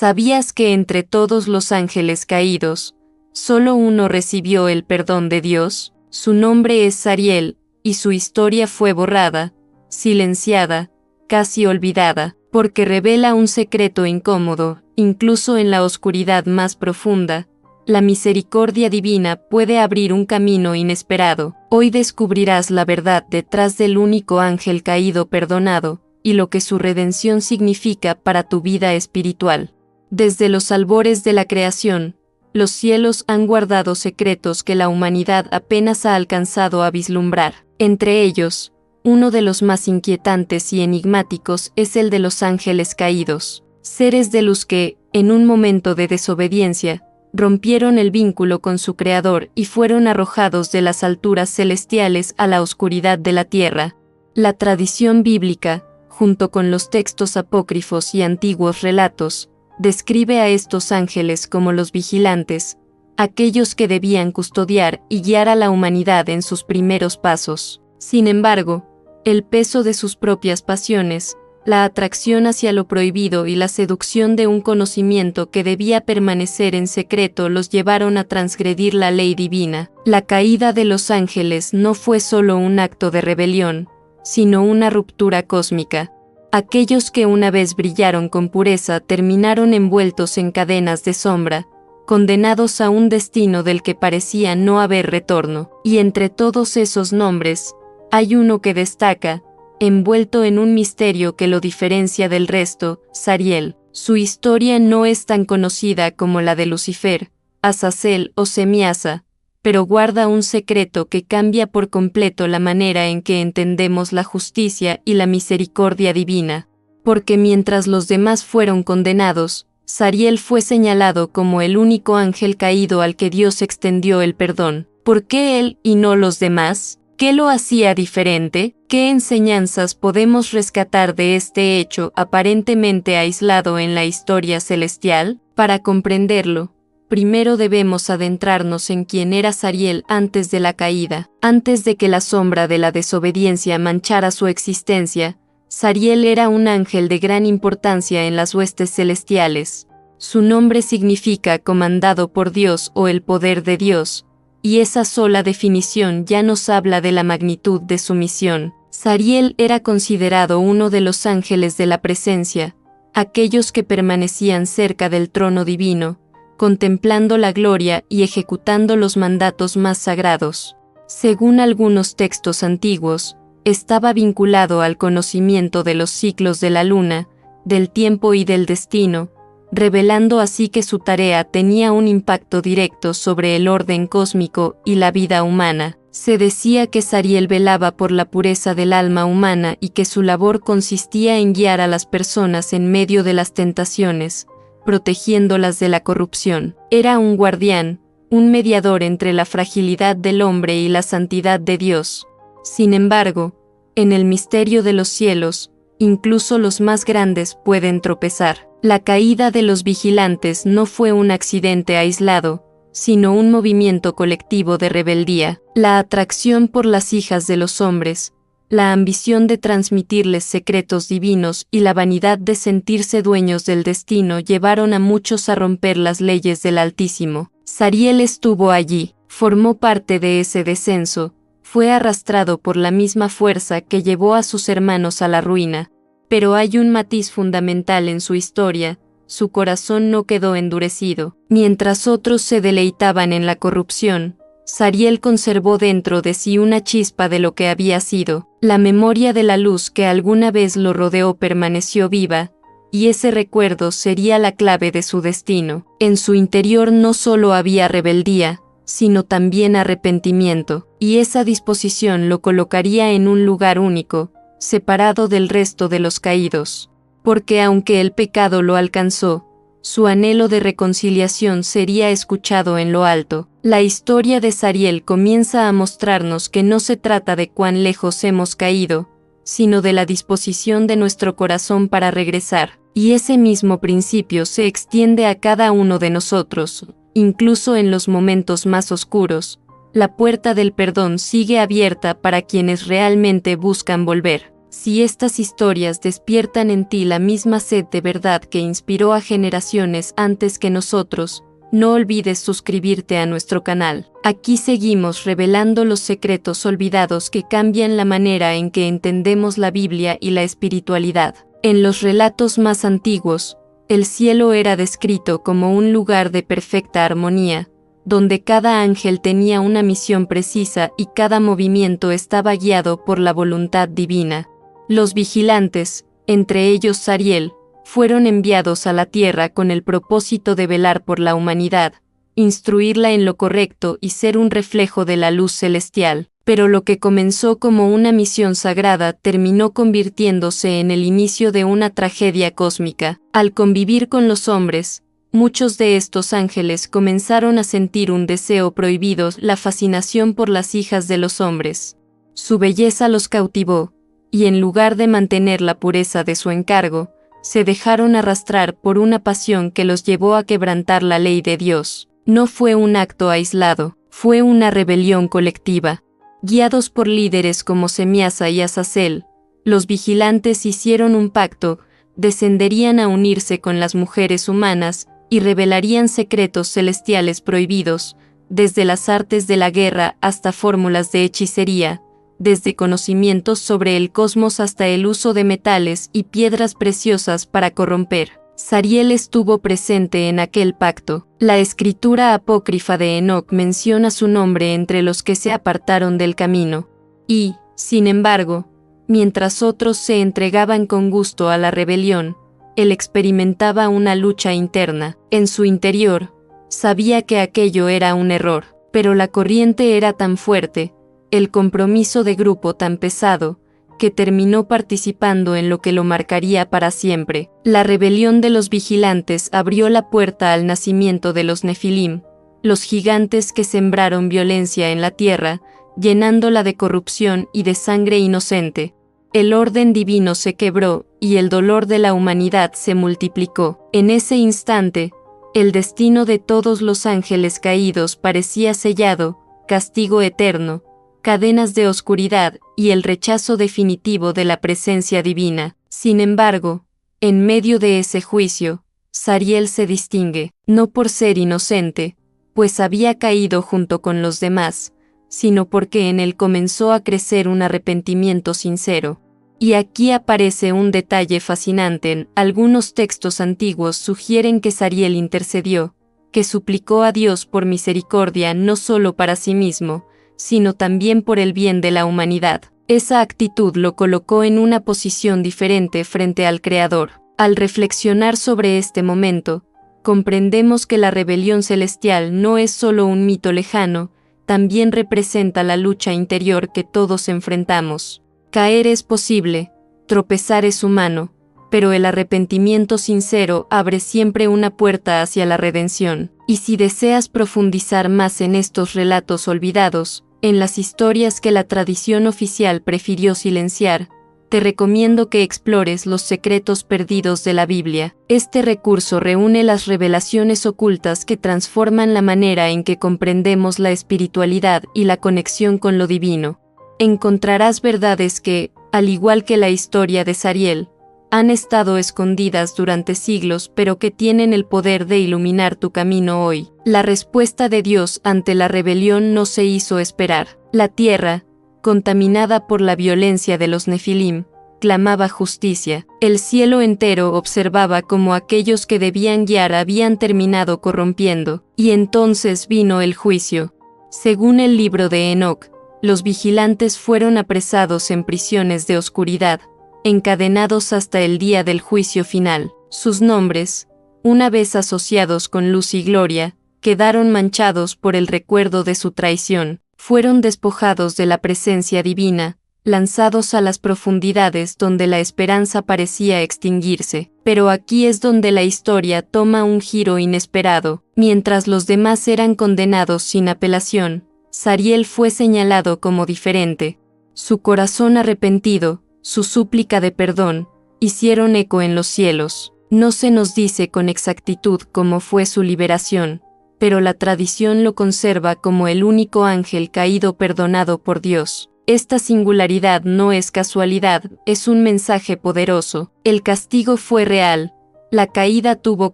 ¿Sabías que entre todos los ángeles caídos, solo uno recibió el perdón de Dios? Su nombre es Sariel, y su historia fue borrada, silenciada, casi olvidada, porque revela un secreto incómodo, incluso en la oscuridad más profunda. La misericordia divina puede abrir un camino inesperado. Hoy descubrirás la verdad detrás del único ángel caído perdonado, y lo que su redención significa para tu vida espiritual. Desde los albores de la creación, los cielos han guardado secretos que la humanidad apenas ha alcanzado a vislumbrar. Entre ellos, uno de los más inquietantes y enigmáticos es el de los ángeles caídos, seres de luz que, en un momento de desobediencia, rompieron el vínculo con su Creador y fueron arrojados de las alturas celestiales a la oscuridad de la tierra. La tradición bíblica, junto con los textos apócrifos y antiguos relatos, describe a estos ángeles como los vigilantes, aquellos que debían custodiar y guiar a la humanidad en sus primeros pasos. Sin embargo, el peso de sus propias pasiones, la atracción hacia lo prohibido y la seducción de un conocimiento que debía permanecer en secreto los llevaron a transgredir la ley divina. La caída de los ángeles no fue solo un acto de rebelión, sino una ruptura cósmica. Aquellos que una vez brillaron con pureza terminaron envueltos en cadenas de sombra, condenados a un destino del que parecía no haber retorno. Y entre todos esos nombres, hay uno que destaca, envuelto en un misterio que lo diferencia del resto: Sariel. Su historia no es tan conocida como la de Lucifer, Azazel o Semiasa, pero guarda un secreto que cambia por completo la manera en que entendemos la justicia y la misericordia divina. Porque mientras los demás fueron condenados, Sariel fue señalado como el único ángel caído al que Dios extendió el perdón. ¿Por qué él y no los demás? ¿Qué lo hacía diferente? ¿Qué enseñanzas podemos rescatar de este hecho aparentemente aislado en la historia celestial? Para comprenderlo, primero debemos adentrarnos en quién era Sariel antes de la caída. Antes de que la sombra de la desobediencia manchara su existencia, Sariel era un ángel de gran importancia en las huestes celestiales. Su nombre significa comandado por Dios o el poder de Dios, y esa sola definición ya nos habla de la magnitud de su misión. Sariel era considerado uno de los ángeles de la presencia, aquellos que permanecían cerca del trono divino, contemplando la gloria y ejecutando los mandatos más sagrados. Según algunos textos antiguos, estaba vinculado al conocimiento de los ciclos de la luna, del tiempo y del destino, revelando así que su tarea tenía un impacto directo sobre el orden cósmico y la vida humana. Se decía que Sariel velaba por la pureza del alma humana y que su labor consistía en guiar a las personas en medio de las tentaciones, protegiéndolas de la corrupción. Era un guardián, un mediador entre la fragilidad del hombre y la santidad de Dios. Sin embargo, en el misterio de los cielos, incluso los más grandes pueden tropezar. La caída de los vigilantes no fue un accidente aislado, sino un movimiento colectivo de rebeldía. La atracción por las hijas de los hombres, la ambición de transmitirles secretos divinos y la vanidad de sentirse dueños del destino llevaron a muchos a romper las leyes del Altísimo. Sariel estuvo allí, formó parte de ese descenso, fue arrastrado por la misma fuerza que llevó a sus hermanos a la ruina. Pero hay un matiz fundamental en su historia: su corazón no quedó endurecido. Mientras otros se deleitaban en la corrupción, Sariel conservó dentro de sí una chispa de lo que había sido. La memoria de la luz que alguna vez lo rodeó permaneció viva, y ese recuerdo sería la clave de su destino. En su interior no solo había rebeldía, sino también arrepentimiento, y esa disposición lo colocaría en un lugar único, separado del resto de los caídos. Porque aunque el pecado lo alcanzó, su anhelo de reconciliación sería escuchado en lo alto. La historia de Sariel comienza a mostrarnos que no se trata de cuán lejos hemos caído, sino de la disposición de nuestro corazón para regresar. Y ese mismo principio se extiende a cada uno de nosotros. Incluso en los momentos más oscuros, la puerta del perdón sigue abierta para quienes realmente buscan volver. Si estas historias despiertan en ti la misma sed de verdad que inspiró a generaciones antes que nosotros, no olvides suscribirte a nuestro canal. Aquí seguimos revelando los secretos olvidados que cambian la manera en que entendemos la Biblia y la espiritualidad. En los relatos más antiguos, el cielo era descrito como un lugar de perfecta armonía, donde cada ángel tenía una misión precisa y cada movimiento estaba guiado por la voluntad divina. Los vigilantes, entre ellos Sariel, fueron enviados a la tierra con el propósito de velar por la humanidad, instruirla en lo correcto y ser un reflejo de la luz celestial. Pero lo que comenzó como una misión sagrada terminó convirtiéndose en el inicio de una tragedia cósmica. Al convivir con los hombres, muchos de estos ángeles comenzaron a sentir un deseo prohibido, la fascinación por las hijas de los hombres. Su belleza los cautivó, y en lugar de mantener la pureza de su encargo, se dejaron arrastrar por una pasión que los llevó a quebrantar la ley de Dios. No fue un acto aislado, fue una rebelión colectiva. Guiados por líderes como Semiasa y Azazel, los vigilantes hicieron un pacto, descenderían a unirse con las mujeres humanas y revelarían secretos celestiales prohibidos, desde las artes de la guerra hasta fórmulas de hechicería, desde conocimientos sobre el cosmos hasta el uso de metales y piedras preciosas para corromper. Sariel estuvo presente en aquel pacto. La escritura apócrifa de Enoc menciona su nombre entre los que se apartaron del camino. Y, sin embargo, mientras otros se entregaban con gusto a la rebelión, él experimentaba una lucha interna. En su interior, sabía que aquello era un error, pero la corriente era tan fuerte, el compromiso de grupo tan pesado, que terminó participando en lo que lo marcaría para siempre. La rebelión de los vigilantes abrió la puerta al nacimiento de los Nefilim, los gigantes que sembraron violencia en la tierra, llenándola de corrupción y de sangre inocente. El orden divino se quebró, y el dolor de la humanidad se multiplicó. En ese instante, el destino de todos los ángeles caídos parecía sellado, castigo eterno, cadenas de oscuridad y el rechazo definitivo de la presencia divina. Sin embargo, en medio de ese juicio, Sariel se distingue, no por ser inocente, pues había caído junto con los demás, sino porque en él comenzó a crecer un arrepentimiento sincero. Y aquí aparece un detalle fascinante. Algunos textos antiguos sugieren que Sariel intercedió, que suplicó a Dios por misericordia no solo para sí mismo, sino también por el bien de la humanidad. Esa actitud lo colocó en una posición diferente frente al Creador. Al reflexionar sobre este momento, comprendemos que la rebelión celestial no es solo un mito lejano, también representa la lucha interior que todos enfrentamos. Caer es posible, tropezar es humano, pero el arrepentimiento sincero abre siempre una puerta hacia la redención. Y si deseas profundizar más en estos relatos olvidados, en las historias que la tradición oficial prefirió silenciar, te recomiendo que explores los secretos perdidos de la Biblia. Este recurso reúne las revelaciones ocultas que transforman la manera en que comprendemos la espiritualidad y la conexión con lo divino. Encontrarás verdades que, al igual que la historia de Sariel, han estado escondidas durante siglos pero que tienen el poder de iluminar tu camino hoy. La respuesta de Dios ante la rebelión no se hizo esperar. La tierra, contaminada por la violencia de los Nefilim, clamaba justicia. El cielo entero observaba cómo aquellos que debían guiar habían terminado corrompiendo, y entonces vino el juicio. Según el libro de Enoc, los vigilantes fueron apresados en prisiones de oscuridad, encadenados hasta el día del juicio final. Sus nombres, una vez asociados con luz y gloria, quedaron manchados por el recuerdo de su traición. Fueron despojados de la presencia divina, lanzados a las profundidades donde la esperanza parecía extinguirse. Pero aquí es donde la historia toma un giro inesperado. Mientras los demás eran condenados sin apelación, Sariel fue señalado como diferente. Su corazón arrepentido, su súplica de perdón, hicieron eco en los cielos. No se nos dice con exactitud cómo fue su liberación, pero la tradición lo conserva como el único ángel caído perdonado por Dios. Esta singularidad no es casualidad, es un mensaje poderoso. El castigo fue real, la caída tuvo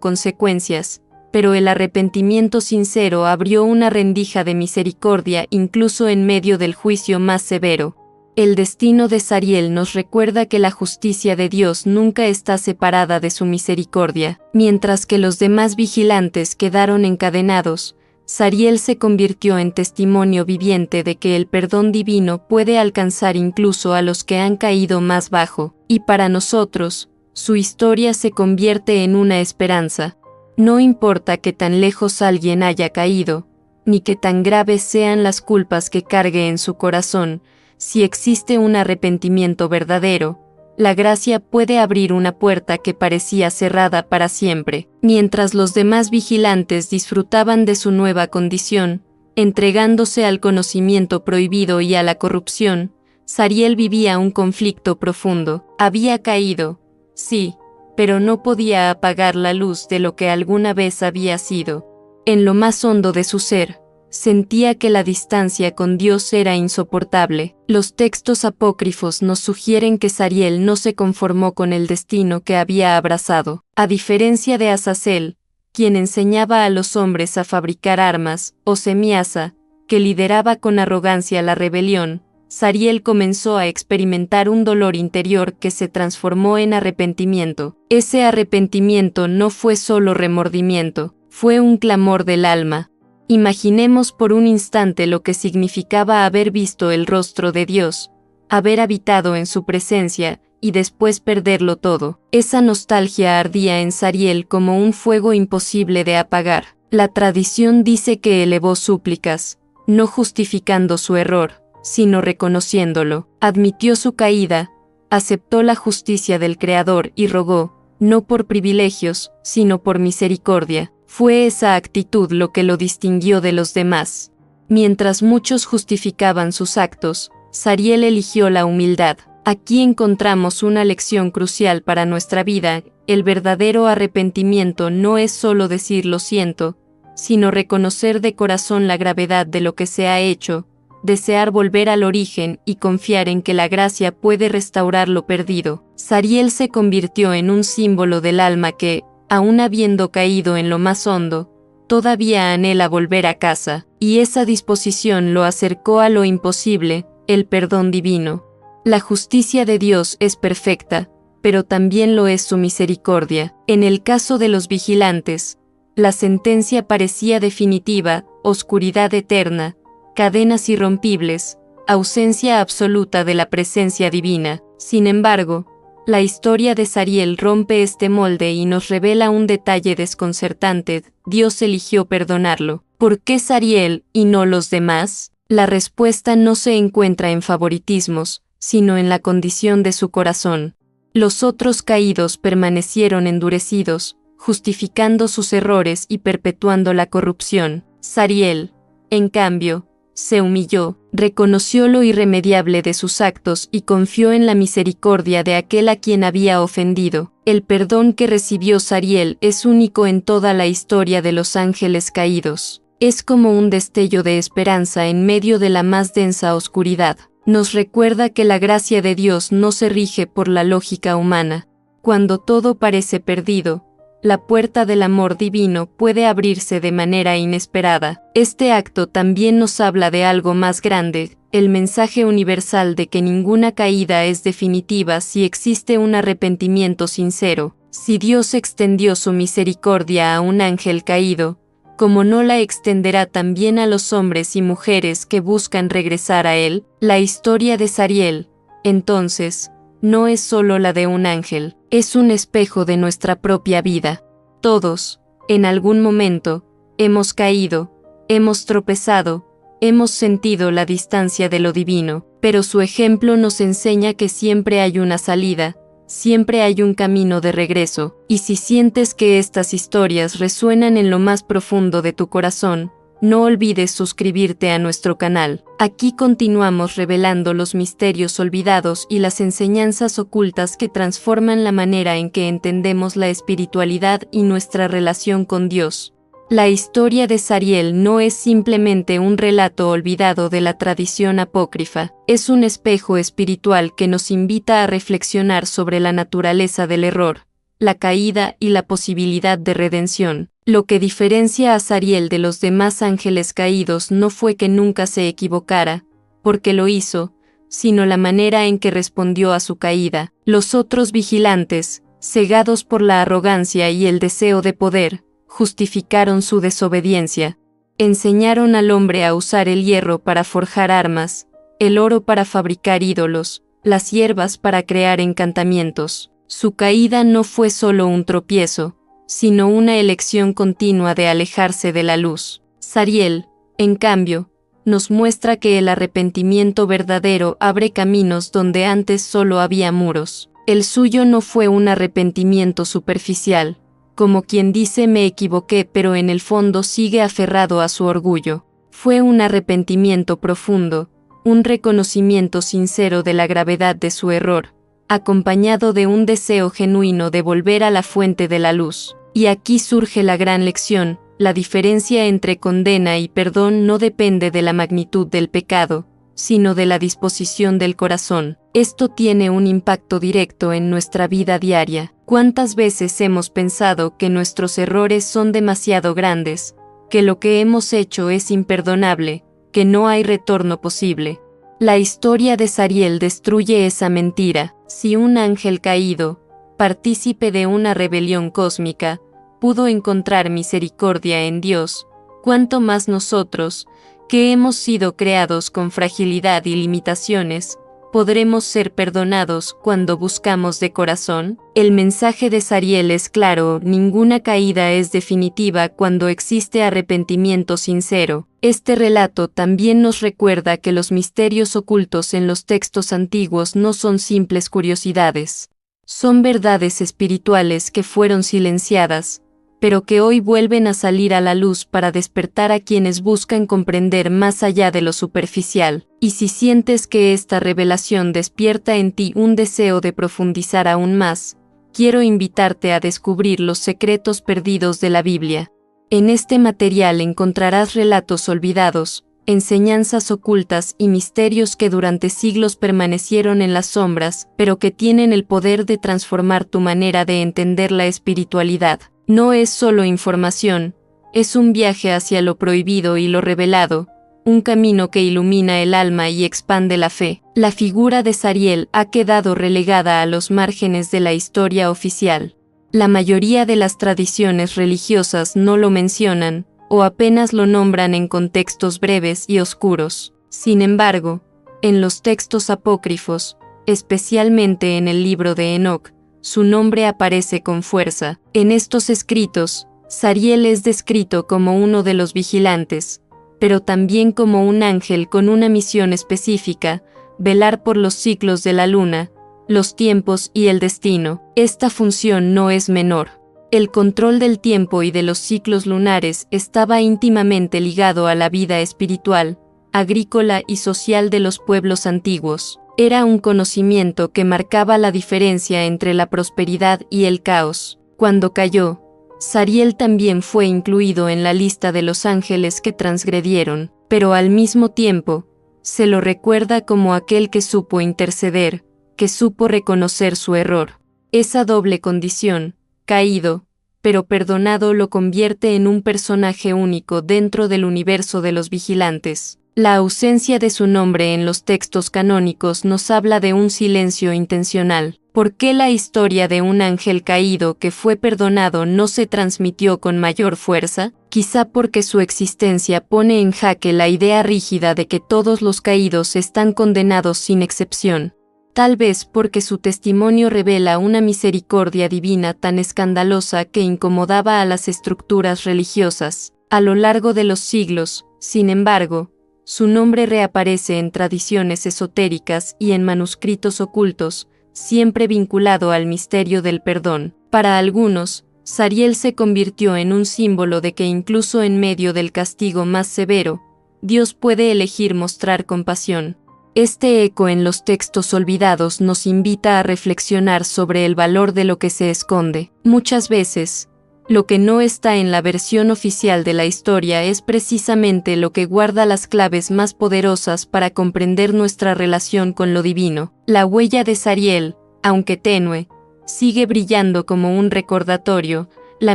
consecuencias, pero el arrepentimiento sincero abrió una rendija de misericordia incluso en medio del juicio más severo. El destino de Sariel nos recuerda que la justicia de Dios nunca está separada de su misericordia. Mientras que los demás vigilantes quedaron encadenados, Sariel se convirtió en testimonio viviente de que el perdón divino puede alcanzar incluso a los que han caído más bajo, y para nosotros, su historia se convierte en una esperanza. No importa que tan lejos alguien haya caído, ni que tan graves sean las culpas que cargue en su corazón, si existe un arrepentimiento verdadero, la gracia puede abrir una puerta que parecía cerrada para siempre. Mientras los demás vigilantes disfrutaban de su nueva condición, entregándose al conocimiento prohibido y a la corrupción, Sariel vivía un conflicto profundo. Había caído, sí, pero no podía apagar la luz de lo que alguna vez había sido. En lo más hondo de su ser, sentía que la distancia con Dios era insoportable. Los textos apócrifos nos sugieren que Sariel no se conformó con el destino que había abrazado. A diferencia de Azazel, quien enseñaba a los hombres a fabricar armas, o Semiasa, que lideraba con arrogancia la rebelión, Sariel comenzó a experimentar un dolor interior que se transformó en arrepentimiento. Ese arrepentimiento no fue solo remordimiento, fue un clamor del alma. Imaginemos por un instante lo que significaba haber visto el rostro de Dios, haber habitado en su presencia, y después perderlo todo. Esa nostalgia ardía en Sariel como un fuego imposible de apagar. La tradición dice que elevó súplicas, no justificando su error, sino reconociéndolo. Admitió su caída, aceptó la justicia del Creador y rogó, no por privilegios, sino por misericordia. Fue esa actitud lo que lo distinguió de los demás. Mientras muchos justificaban sus actos, Sariel eligió la humildad. Aquí encontramos una lección crucial para nuestra vida. El verdadero arrepentimiento no es solo decir lo siento, sino reconocer de corazón la gravedad de lo que se ha hecho, desear volver al origen y confiar en que la gracia puede restaurar lo perdido. Sariel se convirtió en un símbolo del alma que, aún habiendo caído en lo más hondo, todavía anhela volver a casa, y esa disposición lo acercó a lo imposible, el perdón divino. La justicia de Dios es perfecta, pero también lo es su misericordia. En el caso de los vigilantes, la sentencia parecía definitiva: oscuridad eterna, cadenas irrompibles, ausencia absoluta de la presencia divina. Sin embargo, la historia de Sariel rompe este molde y nos revela un detalle desconcertante: Dios eligió perdonarlo. ¿Por qué Sariel y no los demás? La respuesta no se encuentra en favoritismos, sino en la condición de su corazón. Los otros caídos permanecieron endurecidos, justificando sus errores y perpetuando la corrupción. Sariel, en cambio, se humilló, reconoció lo irremediable de sus actos y confió en la misericordia de aquel a quien había ofendido. El perdón que recibió Sariel es único en toda la historia de los ángeles caídos. Es como un destello de esperanza en medio de la más densa oscuridad. Nos recuerda que la gracia de Dios no se rige por la lógica humana. Cuando todo parece perdido, la puerta del amor divino puede abrirse de manera inesperada. Este acto también nos habla de algo más grande, el mensaje universal de que ninguna caída es definitiva si existe un arrepentimiento sincero. Si Dios extendió su misericordia a un ángel caído, ¿cómo no la extenderá también a los hombres y mujeres que buscan regresar a Él? La historia de Sariel, entonces, no es solo la de un ángel, es un espejo de nuestra propia vida. Todos, en algún momento, hemos caído, hemos tropezado, hemos sentido la distancia de lo divino, pero su ejemplo nos enseña que siempre hay una salida, siempre hay un camino de regreso, y si sientes que estas historias resuenan en lo más profundo de tu corazón, no olvides suscribirte a nuestro canal. Aquí continuamos revelando los misterios olvidados y las enseñanzas ocultas que transforman la manera en que entendemos la espiritualidad y nuestra relación con Dios. La historia de Sariel no es simplemente un relato olvidado de la tradición apócrifa, es un espejo espiritual que nos invita a reflexionar sobre la naturaleza del error, la caída y la posibilidad de redención. Lo que diferencia a Sariel de los demás ángeles caídos no fue que nunca se equivocara, porque lo hizo, sino la manera en que respondió a su caída. Los otros vigilantes, cegados por la arrogancia y el deseo de poder, justificaron su desobediencia. Enseñaron al hombre a usar el hierro para forjar armas, el oro para fabricar ídolos, las hierbas para crear encantamientos. Su caída no fue solo un tropiezo, sino una elección continua de alejarse de la luz. Sariel, en cambio, nos muestra que el arrepentimiento verdadero abre caminos donde antes solo había muros. El suyo no fue un arrepentimiento superficial, como quien dice me equivoqué pero en el fondo sigue aferrado a su orgullo. Fue un arrepentimiento profundo, un reconocimiento sincero de la gravedad de su error, acompañado de un deseo genuino de volver a la fuente de la luz. Y aquí surge la gran lección: la diferencia entre condena y perdón no depende de la magnitud del pecado, sino de la disposición del corazón. Esto tiene un impacto directo en nuestra vida diaria. ¿Cuántas veces hemos pensado que nuestros errores son demasiado grandes, que lo que hemos hecho es imperdonable, que no hay retorno posible? La historia de Sariel destruye esa mentira. Si un ángel caído, partícipe de una rebelión cósmica, pudo encontrar misericordia en Dios, ¿cuánto más nosotros, que hemos sido creados con fragilidad y limitaciones, podremos ser perdonados cuando buscamos de corazón? El mensaje de Sariel es claro: ninguna caída es definitiva cuando existe arrepentimiento sincero. Este relato también nos recuerda que los misterios ocultos en los textos antiguos no son simples curiosidades. Son verdades espirituales que fueron silenciadas, pero que hoy vuelven a salir a la luz para despertar a quienes buscan comprender más allá de lo superficial. Y si sientes que esta revelación despierta en ti un deseo de profundizar aún más, quiero invitarte a descubrir los secretos perdidos de la Biblia. En este material encontrarás relatos olvidados, enseñanzas ocultas y misterios que durante siglos permanecieron en las sombras, pero que tienen el poder de transformar tu manera de entender la espiritualidad. No es solo información, es un viaje hacia lo prohibido y lo revelado, un camino que ilumina el alma y expande la fe. La figura de Sariel ha quedado relegada a los márgenes de la historia oficial. La mayoría de las tradiciones religiosas no lo mencionan, o apenas lo nombran en contextos breves y oscuros. Sin embargo, en los textos apócrifos, especialmente en el libro de Enoc, su nombre aparece con fuerza. En estos escritos, Sariel es descrito como uno de los vigilantes, pero también como un ángel con una misión específica: velar por los ciclos de la luna, los tiempos y el destino. Esta función no es menor. El control del tiempo y de los ciclos lunares estaba íntimamente ligado a la vida espiritual, agrícola y social de los pueblos antiguos. Era un conocimiento que marcaba la diferencia entre la prosperidad y el caos. Cuando cayó, Sariel también fue incluido en la lista de los ángeles que transgredieron, pero al mismo tiempo, se lo recuerda como aquel que supo interceder, que supo reconocer su error. Esa doble condición, caído, pero perdonado, lo convierte en un personaje único dentro del universo de los vigilantes. La ausencia de su nombre en los textos canónicos nos habla de un silencio intencional. ¿Por qué la historia de un ángel caído que fue perdonado no se transmitió con mayor fuerza? Quizá porque su existencia pone en jaque la idea rígida de que todos los caídos están condenados sin excepción. Tal vez porque su testimonio revela una misericordia divina tan escandalosa que incomodaba a las estructuras religiosas. A lo largo de los siglos, sin embargo, su nombre reaparece en tradiciones esotéricas y en manuscritos ocultos, siempre vinculado al misterio del perdón. Para algunos, Sariel se convirtió en un símbolo de que incluso en medio del castigo más severo, Dios puede elegir mostrar compasión. Este eco en los textos olvidados nos invita a reflexionar sobre el valor de lo que se esconde. Muchas veces, Lo que no está en la versión oficial de la historia es precisamente lo que guarda las claves más poderosas para comprender nuestra relación con lo divino. La huella de Sariel, aunque tenue, sigue brillando como un recordatorio. La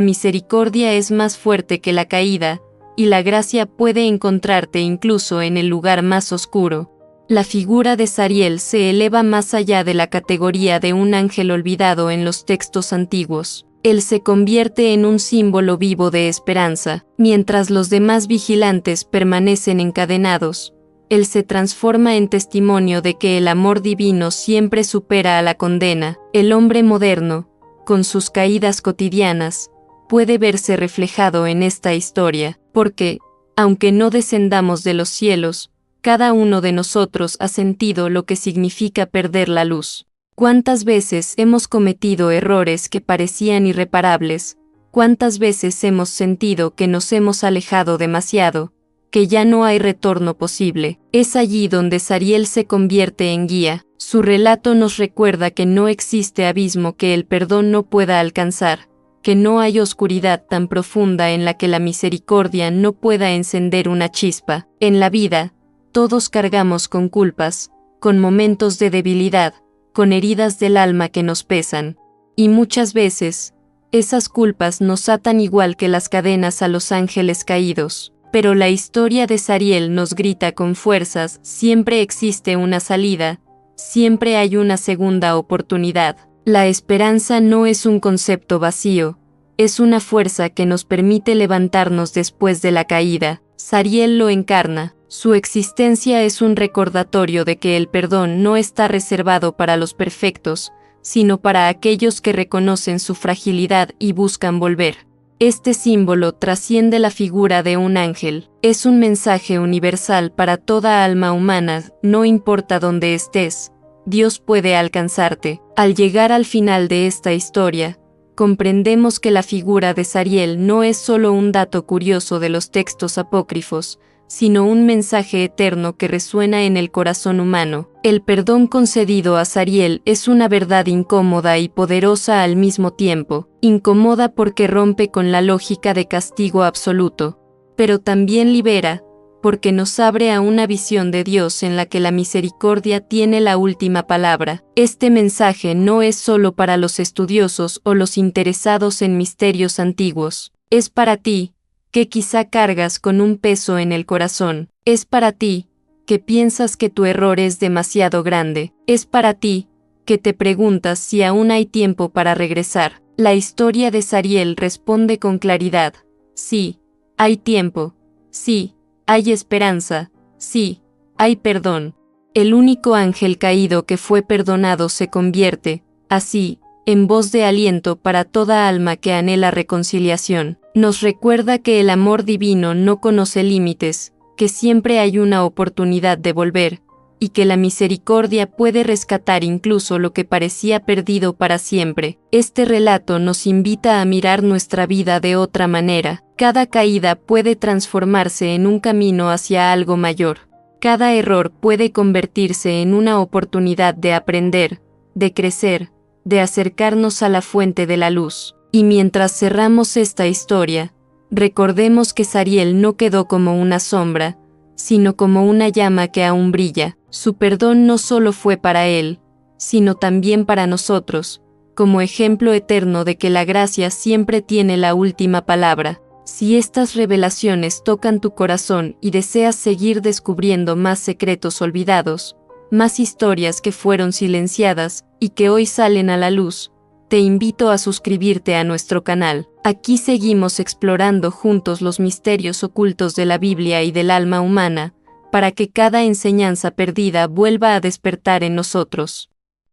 misericordia es más fuerte que la caída, y la gracia puede encontrarte incluso en el lugar más oscuro. La figura de Sariel se eleva más allá de la categoría de un ángel olvidado en los textos antiguos. Él se convierte en un símbolo vivo de esperanza. Mientras los demás vigilantes permanecen encadenados, él se transforma en testimonio de que el amor divino siempre supera a la condena. El hombre moderno, con sus caídas cotidianas, puede verse reflejado en esta historia, porque, aunque no descendamos de los cielos, cada uno de nosotros ha sentido lo que significa perder la luz. ¿Cuántas veces hemos cometido errores que parecían irreparables? ¿Cuántas veces hemos sentido que nos hemos alejado demasiado, que ya no hay retorno posible? Es allí donde Sariel se convierte en guía. Su relato nos recuerda que no existe abismo que el perdón no pueda alcanzar, que no hay oscuridad tan profunda en la que la misericordia no pueda encender una chispa. En la vida, todos cargamos con culpas, con momentos de debilidad, con heridas del alma que nos pesan, y muchas veces, esas culpas nos atan igual que las cadenas a los ángeles caídos. Pero la historia de Sariel nos grita con fuerzas: siempre existe una salida, siempre hay una segunda oportunidad. La esperanza no es un concepto vacío, es una fuerza que nos permite levantarnos después de la caída. Sariel lo encarna. Su existencia es un recordatorio de que el perdón no está reservado para los perfectos, sino para aquellos que reconocen su fragilidad y buscan volver. Este símbolo trasciende la figura de un ángel. Es un mensaje universal para toda alma humana, no importa dónde estés, Dios puede alcanzarte. Al llegar al final de esta historia, comprendemos que la figura de Sariel no es solo un dato curioso de los textos apócrifos, sino un mensaje eterno que resuena en el corazón humano. El perdón concedido a Sariel es una verdad incómoda y poderosa al mismo tiempo. Incómoda porque rompe con la lógica de castigo absoluto, pero también libera, porque nos abre a una visión de Dios en la que la misericordia tiene la última palabra. Este mensaje no es solo para los estudiosos o los interesados en misterios antiguos. Es para ti, que quizá cargas con un peso en el corazón. Es para ti, que piensas que tu error es demasiado grande. Es para ti, que te preguntas si aún hay tiempo para regresar. La historia de Sariel responde con claridad: sí, hay tiempo. Sí, hay esperanza. Sí, hay perdón. El único ángel caído que fue perdonado se convierte, así, en voz de aliento para toda alma que anhela reconciliación. Nos recuerda que el amor divino no conoce límites, que siempre hay una oportunidad de volver, y que la misericordia puede rescatar incluso lo que parecía perdido para siempre. Este relato nos invita a mirar nuestra vida de otra manera. Cada caída puede transformarse en un camino hacia algo mayor. Cada error puede convertirse en una oportunidad de aprender, de crecer, de acercarnos a la fuente de la luz. Y mientras cerramos esta historia, recordemos que Sariel no quedó como una sombra, sino como una llama que aún brilla. Su perdón no solo fue para él, sino también para nosotros, como ejemplo eterno de que la gracia siempre tiene la última palabra. Si estas revelaciones tocan tu corazón y deseas seguir descubriendo más secretos olvidados, más historias que fueron silenciadas y que hoy salen a la luz, te invito a suscribirte a nuestro canal. Aquí seguimos explorando juntos los misterios ocultos de la Biblia y del alma humana, para que cada enseñanza perdida vuelva a despertar en nosotros.